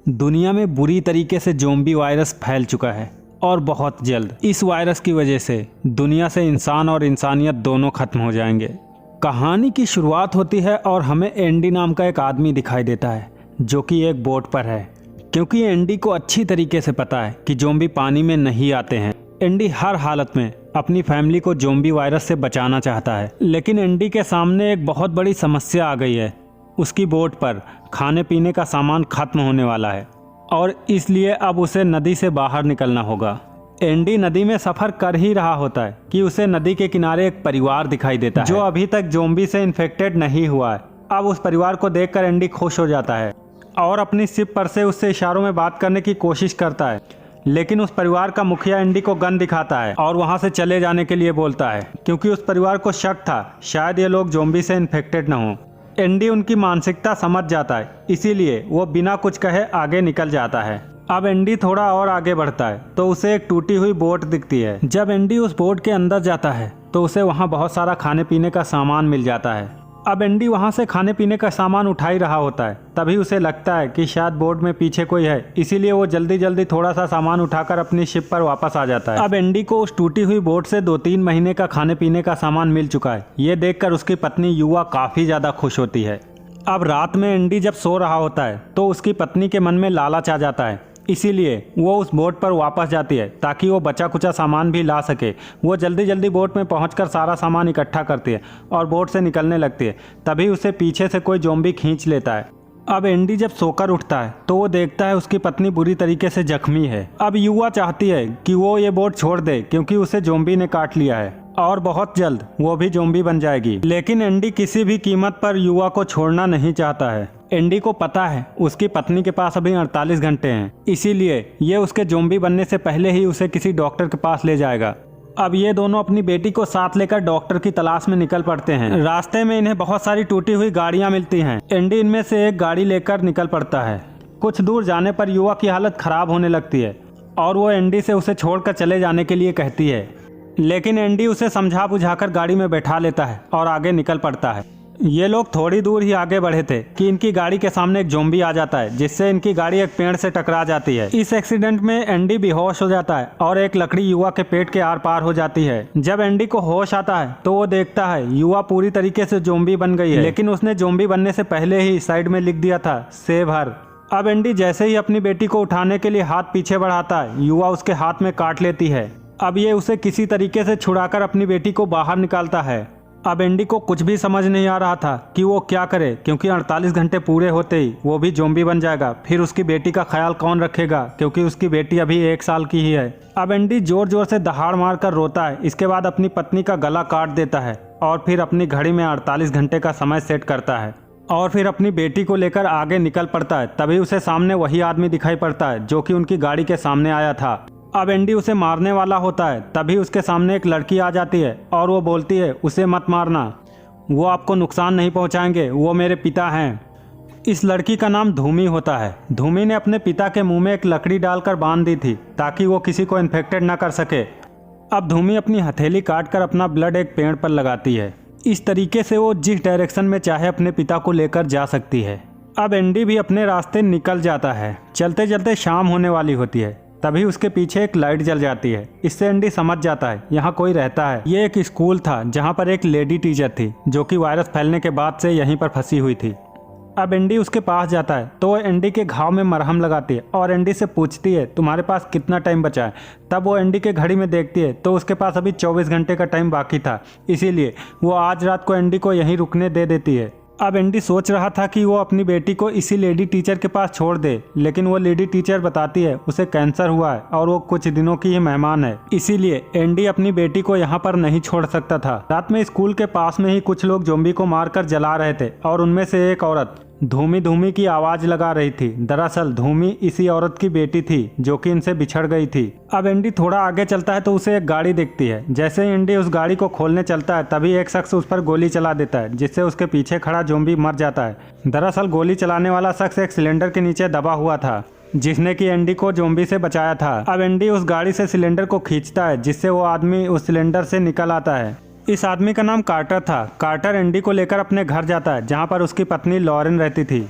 दुनिया में बुरी तरीके से ज़ोंबी वायरस फैल चुका है और बहुत जल्द इस वायरस की वजह से दुनिया से इंसान और इंसानियत दोनों खत्म हो जाएंगे। कहानी की शुरुआत होती है और हमें एंडी नाम का एक आदमी दिखाई देता है जो कि एक बोट पर है, क्योंकि एंडी को अच्छी तरीके से पता है कि ज़ोंबी पानी में नहीं आते हैं। एंडी हर हालत में अपनी फैमिली को ज़ोंबी वायरस से बचाना चाहता है, लेकिन एंडी के सामने एक बहुत बड़ी समस्या आ गई है। उसकी बोट पर खाने पीने का सामान खत्म होने वाला है और इसलिए अब उसे नदी से बाहर निकलना होगा। एंडी नदी में सफ़र कर ही रहा होता है कि उसे नदी के किनारे एक परिवार दिखाई देता है जो अभी तक ज़ोंबी से इन्फेक्टेड नहीं हुआ है। अब उस परिवार को देखकर एंडी खुश हो जाता है और अपनी शिप पर से उससे इशारों में बात करने की कोशिश करता है, लेकिन उस परिवार का मुखिया एंडी को गन दिखाता है और वहां से चले जाने के लिए बोलता है, क्योंकि उस परिवार को शक था शायद ये लोग ज़ोंबी से इन्फेक्टेड न हो। एंडी उनकी मानसिकता समझ जाता है, इसीलिए वो बिना कुछ कहे आगे निकल जाता है। अब एंडी थोड़ा और आगे बढ़ता है तो उसे एक टूटी हुई बोट दिखती है। जब एंडी उस बोट के अंदर जाता है तो उसे वहाँ बहुत सारा खाने पीने का सामान मिल जाता है। अब एंडी वहाँ से खाने पीने का सामान उठा ही रहा होता है, तभी उसे लगता है कि शायद बोट में पीछे कोई है, इसीलिए वो जल्दी जल्दी थोड़ा सा सामान उठाकर अपनी शिप पर वापस आ जाता है। अब एंडी को उस टूटी हुई बोट से 2-3 महीने का खाने पीने का सामान मिल चुका है। ये देखकर उसकी पत्नी युवा काफ़ी ज़्यादा खुश होती है। अब रात में एंडी जब सो रहा होता है तो उसकी पत्नी के मन में लालच आ जाता है, इसीलिए वो उस बोट पर वापस जाती है ताकि वो बचा कुचा सामान भी ला सके। वो जल्दी जल्दी बोट में पहुंचकर सारा सामान इकट्ठा करती है और बोट से निकलने लगती है। तभी उसे पीछे से कोई ज़ोंबी खींच लेता है। अब एंडी जब सोकर उठता है तो वो देखता है उसकी पत्नी बुरी तरीके से जख्मी है। अब युवा चाहती है कि वो ये बोट छोड़ दे क्योंकि उसे ज़ोंबी ने काट लिया है और बहुत जल्द वो भी ज़ोंबी बन जाएगी, लेकिन एंडी किसी भी कीमत पर युवा को छोड़ना नहीं चाहता है। एंडी को पता है उसकी पत्नी के पास अभी 48 घंटे हैं, इसीलिए ये उसके ज़ोंबी बनने से पहले ही उसे किसी डॉक्टर के पास ले जाएगा। अब ये दोनों अपनी बेटी को साथ लेकर डॉक्टर की तलाश में निकल पड़ते हैं। रास्ते में इन्हें बहुत सारी टूटी हुई गाड़ियाँ मिलती हैं। एंडी इनमें से एक गाड़ी लेकर निकल पड़ता है। कुछ दूर जाने पर युवा की हालत खराब होने लगती है और वो एंडी से उसे छोड़कर चले जाने के लिए कहती है, लेकिन एंडी उसे समझा बुझाकर गाड़ी में बैठा लेता है और आगे निकल पड़ता है। ये लोग थोड़ी दूर ही आगे बढ़े थे कि इनकी गाड़ी के सामने एक ज़ोंबी आ जाता है, जिससे इनकी गाड़ी एक पेड़ से टकरा जाती है। इस एक्सीडेंट में एंडी बेहोश हो जाता है और एक लकड़ी युवा के पेट के आर पार हो जाती है। जब एंडी को होश आता है तो वो देखता है युवा पूरी तरीके से ज़ोंबी बन गई है, लेकिन उसने ज़ोंबी बनने से पहले ही साइड में लिख दिया था सेव हर। अब एंडी जैसे ही अपनी बेटी को उठाने के लिए हाथ पीछे बढ़ाता है, युवा उसके हाथ में काट लेती है। अब ये उसे किसी तरीके से छुड़ाकर अपनी बेटी को बाहर निकालता है। अब एंडी को कुछ भी समझ नहीं आ रहा था कि वो क्या करे, क्योंकि 48 घंटे पूरे होते ही वो भी ज़ोंबी बन जाएगा। फिर उसकी बेटी का ख्याल कौन रखेगा, क्योंकि उसकी बेटी अभी 1 साल की ही है। अब एंडी जोर जोर से दहाड़ मार कर रोता है। इसके बाद अपनी पत्नी का गला काट देता है और फिर अपनी घड़ी में 48 घंटे का समय सेट करता है और फिर अपनी बेटी को लेकर आगे निकल पड़ता है। तभी उसे सामने वही आदमी दिखाई पड़ता है जो कि उनकी गाड़ी के सामने आया था। अब एंडी उसे मारने वाला होता है, तभी उसके सामने एक लड़की आ जाती है और वो बोलती है उसे मत मारना, वो आपको नुकसान नहीं पहुंचाएंगे, वो मेरे पिता हैं। इस लड़की का नाम धूमी होता है। धूमी ने अपने पिता के मुंह में एक लकड़ी डालकर बांध दी थी ताकि वो किसी को इन्फेक्टेड ना कर सके। अब धूमी अपनी हथेली काट कर अपना ब्लड एक पेड़ पर लगाती है। इस तरीके से वो जिस डायरेक्शन में चाहे अपने पिता को लेकर जा सकती है। अब एंडी भी अपने रास्ते निकल जाता है। चलते चलते शाम होने वाली होती है, तभी उसके पीछे एक लाइट जल जाती है। इससे एंडी समझ जाता है यहाँ कोई रहता है। ये एक स्कूल था जहाँ पर एक लेडी टीचर थी जो कि वायरस फैलने के बाद से यहीं पर फंसी हुई थी। अब एंडी उसके पास जाता है तो वो एंडी के घाव में मरहम लगाती है और एंडी से पूछती है तुम्हारे पास कितना टाइम बचा है। तब वो एंडी के घड़ी में देखती है तो उसके पास अभी 24 घंटे का टाइम बाकी था, इसीलिए वो आज रात को एंडी को यहीं रुकने दे देती है। अब एंडी सोच रहा था कि वो अपनी बेटी को इसी लेडी टीचर के पास छोड़ दे, लेकिन वो लेडी टीचर बताती है उसे कैंसर हुआ है और वो कुछ दिनों की ही मेहमान है, इसीलिए एंडी अपनी बेटी को यहाँ पर नहीं छोड़ सकता था। रात में स्कूल के पास में ही कुछ लोग ज़ोंबी को मारकर जला रहे थे और उनमें से एक औरत धूमी धूमी की आवाज लगा रही थी। दरअसल धूमी इसी औरत की बेटी थी जो कि इनसे बिछड़ गई थी। अब एंडी थोड़ा आगे चलता है तो उसे एक गाड़ी दिखती है। जैसे ही एंडी उस गाड़ी को खोलने चलता है तभी एक शख्स उस पर गोली चला देता है, जिससे उसके पीछे खड़ा ज़ोंबी मर जाता है। दरअसल गोली चलाने वाला शख्स एक सिलेंडर के नीचे दबा हुआ था जिसने कि एंडी को ज़ोंबी से बचाया था। अब एंडी उस गाड़ी से सिलेंडर को खींचता है, जिससे वो आदमी उस सिलेंडर से निकल आता है। इस आदमी का नाम कार्टर था। कार्टर एंडी को लेकर अपने घर जाता है जहां पर उसकी पत्नी लॉरेन रहती थी।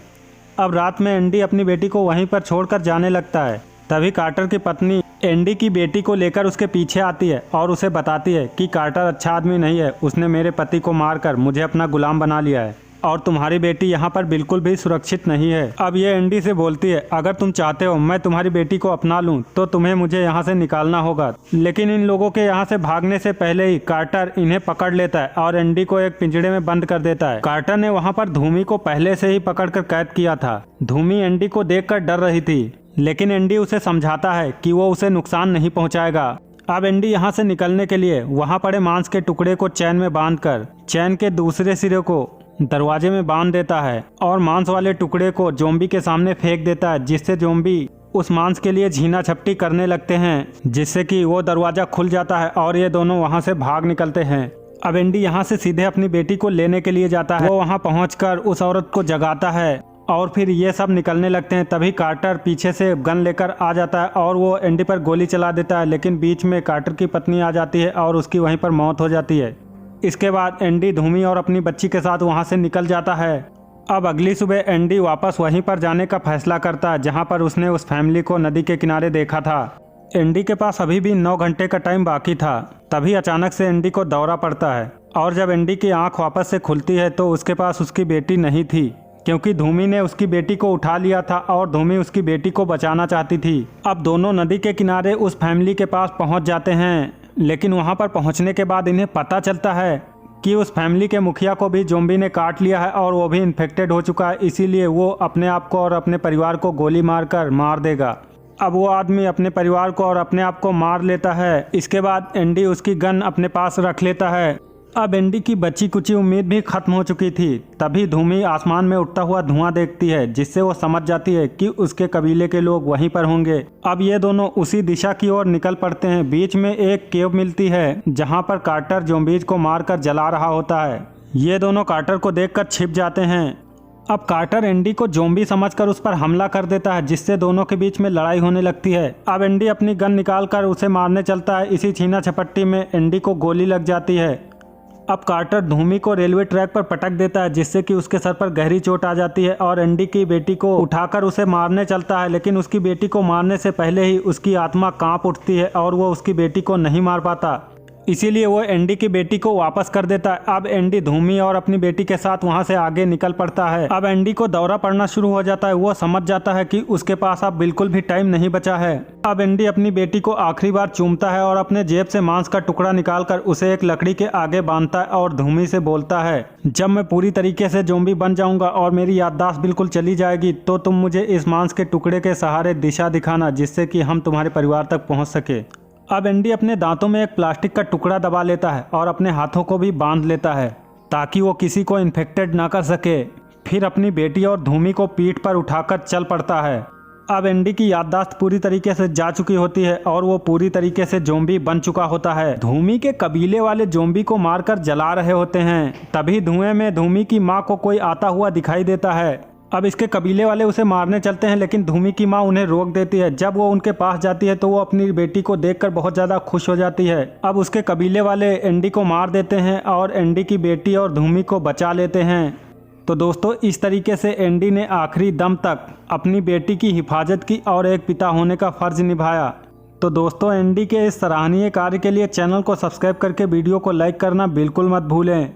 अब रात में एंडी अपनी बेटी को वहीं पर छोड़कर जाने लगता है। तभी कार्टर की पत्नी एंडी की बेटी को लेकर उसके पीछे आती है और उसे बताती है कि कार्टर अच्छा आदमी नहीं है, उसने मेरे पति को मारकर मुझे अपना गुलाम बना लिया है और तुम्हारी बेटी यहाँ पर बिल्कुल भी सुरक्षित नहीं है। अब ये एंडी से बोलती है, अगर तुम चाहते हो मैं तुम्हारी बेटी को अपना लूँ तो तुम्हें मुझे यहाँ से निकालना होगा। लेकिन इन लोगों के यहाँ से भागने से पहले ही कार्टर इन्हें पकड़ लेता है और एंडी को एक पिंजड़े में बंद कर देता है। कार्टर ने वहाँ पर धूमी को पहले से ही पकड़ कर कैद किया था। धूमी एंडी को देख कर डर रही थी, लेकिन एंडी उसे समझाता है कि वो उसे नुकसान नहीं पहुँचाएगा। अब एंडी यहाँ से निकलने के लिए वहाँ पड़े मांस के टुकड़े को चैन में बांधकर चैन के दूसरे सिरे को दरवाजे में बांध देता है और मांस वाले टुकड़े को ज़ॉम्बी के सामने फेंक देता है, जिससे ज़ॉम्बी उस मांस के लिए झीना झपटी करने लगते हैं, जिससे कि वो दरवाज़ा खुल जाता है और ये दोनों वहाँ से भाग निकलते हैं। अब एंडी यहाँ से सीधे अपनी बेटी को लेने के लिए जाता है। वो वहाँ पहुँचकर उस औरत को जगाता है और फिर ये सब निकलने लगते हैं। तभी कार्टर पीछे से गन लेकर आ जाता है और वो एंडी पर गोली चला देता है, लेकिन बीच में कार्टर की पत्नी आ जाती है और उसकी वहीं पर मौत हो जाती है। इसके बाद एंडी धूमी और अपनी बच्ची के साथ वहां से निकल जाता है। अब अगली सुबह एंडी वापस वहीं पर जाने का फैसला करता है जहां पर उसने उस फैमिली को नदी के किनारे देखा था। एंडी के पास अभी भी 9 घंटे का टाइम बाकी था। तभी अचानक से एंडी को दौरा पड़ता है और जब एंडी की आंख वापस से खुलती है तो उसके पास उसकी बेटी नहीं थी, क्योंकि धूमी ने उसकी बेटी को उठा लिया था और धूमी उसकी बेटी को बचाना चाहती थी। अब दोनों नदी के किनारे उस फैमिली के पास पहुंच जाते हैं, लेकिन वहां पर पहुंचने के बाद इन्हें पता चलता है कि उस फैमिली के मुखिया को भी ज़ॉम्बी ने काट लिया है और वो भी इन्फेक्टेड हो चुका है, इसीलिए वो अपने आप को और अपने परिवार को गोली मारकर मार देगा। अब वो आदमी अपने परिवार को और अपने आप को मार लेता है। इसके बाद एंडी उसकी गन अपने पास रख लेता है। अब एंडी की बची कुची उम्मीद भी खत्म हो चुकी थी। तभी धूमी आसमान में उठता हुआ धुआं देखती है, जिससे वो समझ जाती है कि उसके कबीले के लोग वहीं पर होंगे। अब ये दोनों उसी दिशा की ओर निकल पड़ते हैं। बीच में एक केव मिलती है जहां पर कार्टर ज़ॉम्बीज को मारकर जला रहा होता है। ये दोनों कार्टर को देखकर छिप जाते हैं। अब कार्टर एंडी को ज़ॉम्बी समझकर उस पर हमला कर देता है, जिससे दोनों के बीच में लड़ाई होने लगती है। अब एंडी अपनी गन निकालकर उसे मारने चलता है। इसी छीना झपट्टी में एंडी को गोली लग जाती है। अब कार्टर धूमी को रेलवे ट्रैक पर पटक देता है, जिससे कि उसके सर पर गहरी चोट आ जाती है और एंडी की बेटी को उठाकर उसे मारने चलता है, लेकिन उसकी बेटी को मारने से पहले ही उसकी आत्मा कांप उठती है और वो उसकी बेटी को नहीं मार पाता। इसीलिए वो एंडी की बेटी को वापस कर देता है। अब एंडी धूमी और अपनी बेटी के साथ वहां से आगे निकल पड़ता है। अब एंडी को दौरा पड़ना शुरू हो जाता है। वो समझ जाता है कि उसके पास अब बिल्कुल भी टाइम नहीं बचा है। अब एंडी अपनी बेटी को आखिरी बार चूमता है और अपने जेब से मांस का टुकड़ा निकालकर उसे एक लकड़ी के आगे बांधता है और धूमी से बोलता है, जब मैं पूरी तरीके से ज़ॉम्बी बन जाऊंगा और मेरी याददाश्त बिल्कुल चली जाएगी तो तुम मुझे इस मांस के टुकड़े के सहारे दिशा दिखाना, जिससे कि हम तुम्हारे परिवार तक पहुँच सके। अब एंडी अपने दांतों में एक प्लास्टिक का टुकड़ा दबा लेता है और अपने हाथों को भी बांध लेता है ताकि वो किसी को इन्फेक्टेड ना कर सके। फिर अपनी बेटी और धूमी को पीठ पर उठाकर चल पड़ता है। अब एंडी की याददाश्त पूरी तरीके से जा चुकी होती है और वो पूरी तरीके से ज़ॉम्बी बन चुका होता है। धूमी के कबीले वाले ज़ॉम्बी को मारकर जला रहे होते हैं। तभी धुएं में धूमी की माँ को कोई आता हुआ दिखाई देता है। अब इसके कबीले वाले उसे मारने चलते हैं, लेकिन धूमी की माँ उन्हें रोक देती है। जब वो उनके पास जाती है तो वो अपनी बेटी को देखकर बहुत ज़्यादा खुश हो जाती है। अब उसके कबीले वाले एंडी को मार देते हैं और एंडी की बेटी और धूमी को बचा लेते हैं। तो दोस्तों, इस तरीके से एंडी ने आखिरी दम तक अपनी बेटी की हिफाजत की और एक पिता होने का फ़र्ज निभाया। तो दोस्तों, एंडी के इस सराहनीय कार्य के लिए चैनल को सब्सक्राइब करके वीडियो को लाइक करना बिल्कुल मत भूलें।